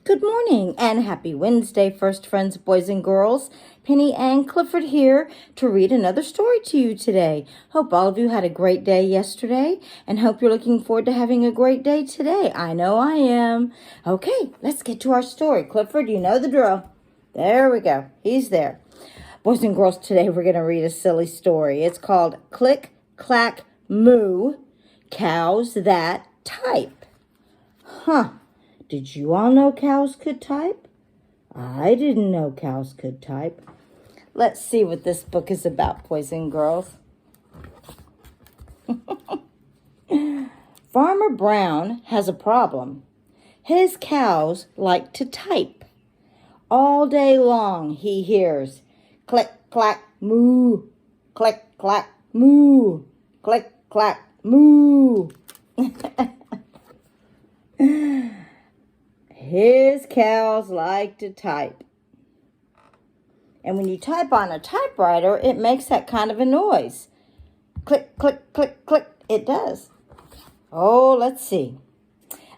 Good morning and happy Wednesday, first friends, boys and girls. Penny and Clifford here to read another story to you today. Hope all of you had a great day yesterday and hope you're looking forward to having a great day today. I know I am. Okay, let's get to our story. Clifford, you know the drill. There we go. He's there. Boys and girls, today we're going to read a silly story. It's called Click, Clack, Moo, Cows That Type. Did you all know cows could type? I didn't know cows could type. Let's see what this book is about, boys and girls. Farmer Brown has a problem. His cows like to type. All day long he hears click, clack, moo, click, clack, moo, click, clack, moo. His cows like to type. And when you type on a typewriter, it makes that kind of a noise. Click, click, click, click. It does. Oh, let's see.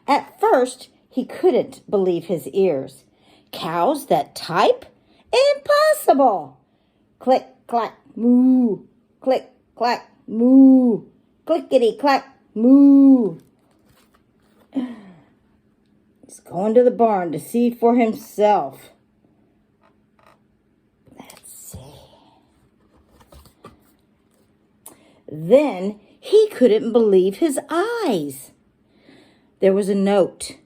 At first, he couldn't believe his ears. Cows that type? Impossible! Click, clack, moo. Click, clack, moo. Clickety, clack, moo. He's going to the barn to see for himself. Let's see. Then he couldn't believe his eyes. There was a note.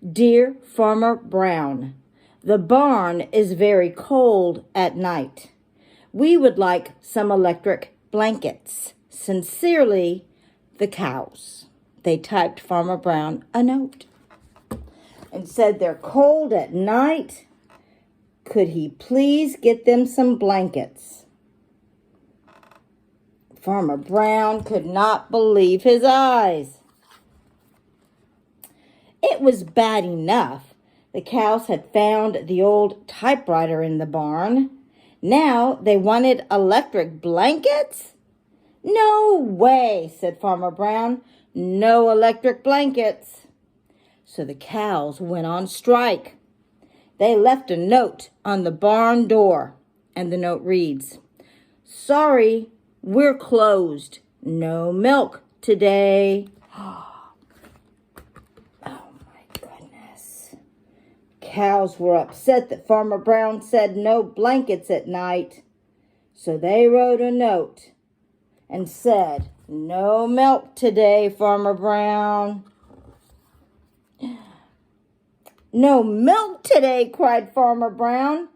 Dear Farmer Brown, the barn is very cold at night. We would like some electric blankets. Sincerely, the cows. They typed Farmer Brown a note and said they're cold at night. Could he please get them some blankets? Farmer Brown could not believe his eyes. It was bad enough. The cows had found the old typewriter in the barn. Now they wanted electric blankets? No way, said Farmer Brown. No electric blankets. So the cows went on strike. They left a note on the barn door, and the note reads, Sorry, we're closed. No milk today. Oh my goodness. Cows were upset that Farmer Brown said no blankets at night. So they wrote a note and said, No milk today, Farmer Brown. No milk today, cried Farmer Brown.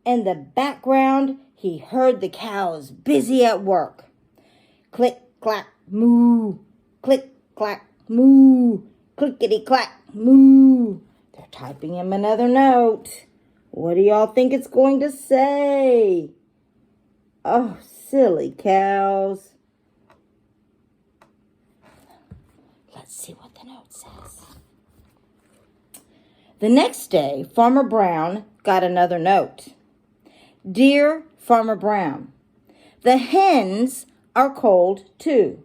In the background, he heard the cows busy at work. Click, clack, moo. Click, clack, moo. Clickety, clack, moo. They're typing him another note. What do y'all think it's going to say? Oh, silly cows. Let's see what the note says. The next day, Farmer Brown got another note. Dear Farmer Brown, the hens are cold too.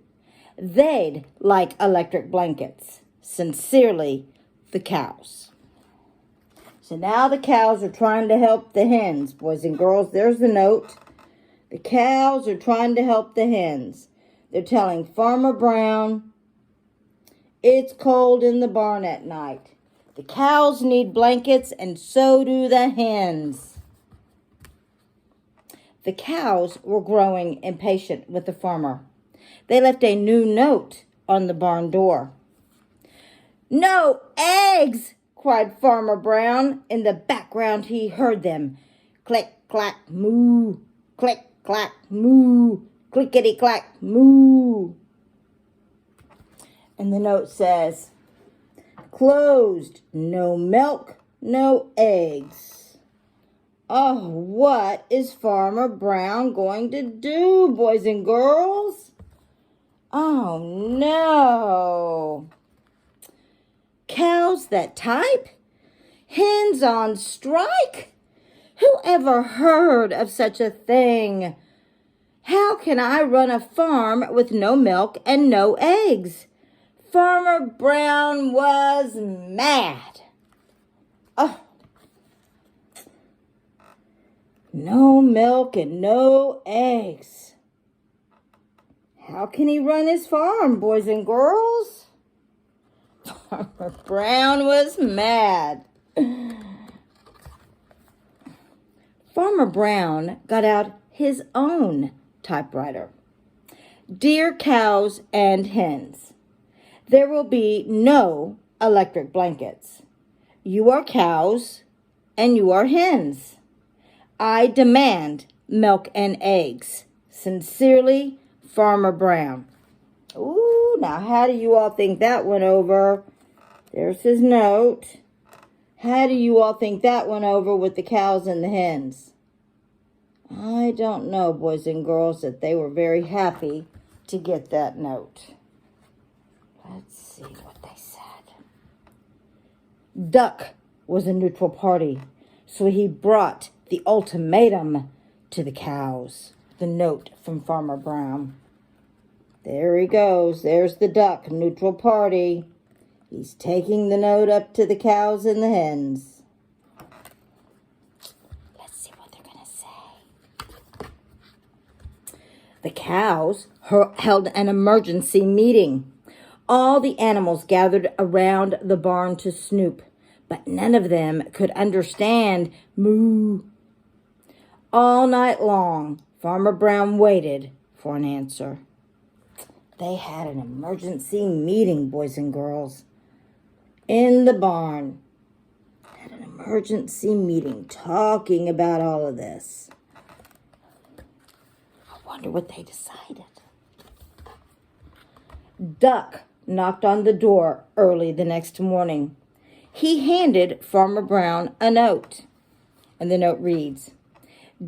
They'd like electric blankets. Sincerely, the cows. So now the cows are trying to help the hens, boys and girls. There's the note. The cows are trying to help the hens. They're telling Farmer Brown, it's cold in the barn at night. The cows need blankets, and so do the hens. The cows were growing impatient with the farmer. They left a new note on the barn door. No eggs, cried Farmer Brown. In the background, he heard them. Click, clack, moo. Click, clack, moo. Clickety, clack, moo. And the note says, Closed, no milk, no eggs. Oh, what is Farmer Brown going to do, boys and girls? Oh, no. Cows that type? Hens on strike? Who ever heard of such a thing? How can I run a farm with no milk and no eggs? Farmer Brown was mad. Oh, no milk and no eggs. How can he run his farm, boys and girls? Farmer Brown was mad. Farmer Brown got out his own typewriter. Dear cows and hens, there will be no electric blankets. You are cows and you are hens. I demand milk and eggs. Sincerely, Farmer Brown. Ooh, now how do you all think that went over? There's his note. How do you all think that went over with the cows and the hens? I don't know, boys and girls, that they were very happy to get that note. Let's see what they said. Duck was a neutral party, so he brought the ultimatum to the cows. The note from Farmer Brown. There he goes. There's the duck, neutral party. He's taking the note up to the cows and the hens. Let's see what they're going to say. The cows held an emergency meeting. All the animals gathered around the barn to snoop, but none of them could understand moo. All night long, Farmer Brown waited for an answer. They had an emergency meeting, boys and girls, in the barn. Had an emergency meeting talking about all of this. I wonder what they decided. Duck knocked on the door early the next morning. He handed Farmer Brown a note, and the note reads,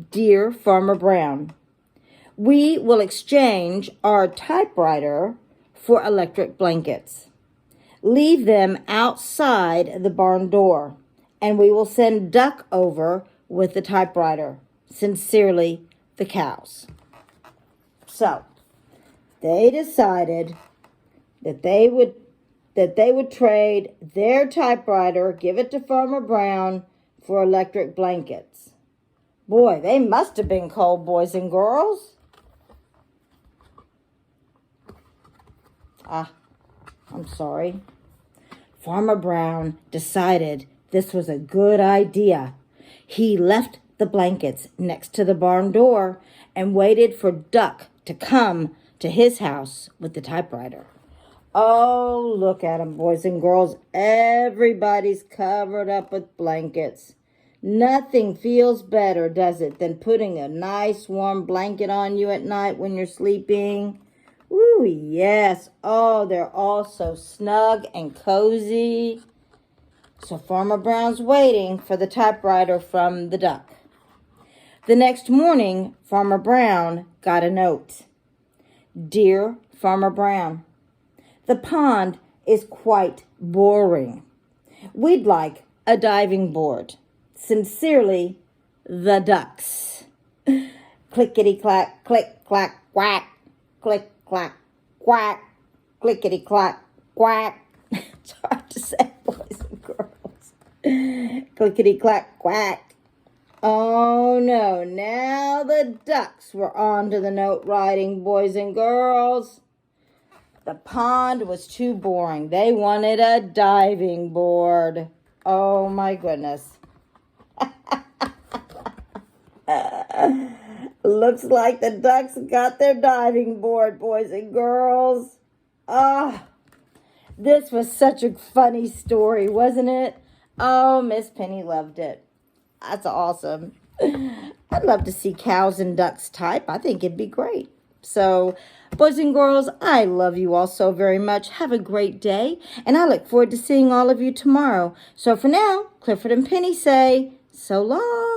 Dear Farmer Brown, we will exchange our typewriter for electric blankets. Leave them outside the barn door, and we will send Duck over with the typewriter. Sincerely, the cows. So, they decided that they would trade their typewriter, give it to Farmer Brown, for electric blankets. Boy, they must have been cold, boys and girls. I'm sorry. Farmer Brown decided this was a good idea. He left the blankets next to the barn door and waited for Duck to come to his house with the typewriter. Oh, look at them, boys and girls. Everybody's covered up with blankets. Nothing feels better, does it, than putting a nice warm blanket on you at night when you're sleeping? Ooh, yes. Oh, they're all so snug and cozy. So Farmer Brown's waiting for the typewriter from the duck. The next morning, Farmer Brown got a note. Dear Farmer Brown, the pond is quite boring. We'd like a diving board. Sincerely, the ducks. Clickety-clack, click-clack, quack. Click-clack, quack. Clickety-clack, quack. It's hard to say, boys and girls. Clickety-clack, quack. Oh, no. Now the ducks were on to the note writing, boys and girls. The pond was too boring. They wanted a diving board. Oh, my goodness. Looks like the ducks got their diving board, boys and girls. This was such a funny story, wasn't it? Oh, Miss Penny loved it. That's awesome. I'd love to see cows and ducks type. I think it'd be great. So, boys and girls, I love you all so very much. Have a great day, and I look forward to seeing all of you tomorrow. So for now, Clifford and Penny say so long.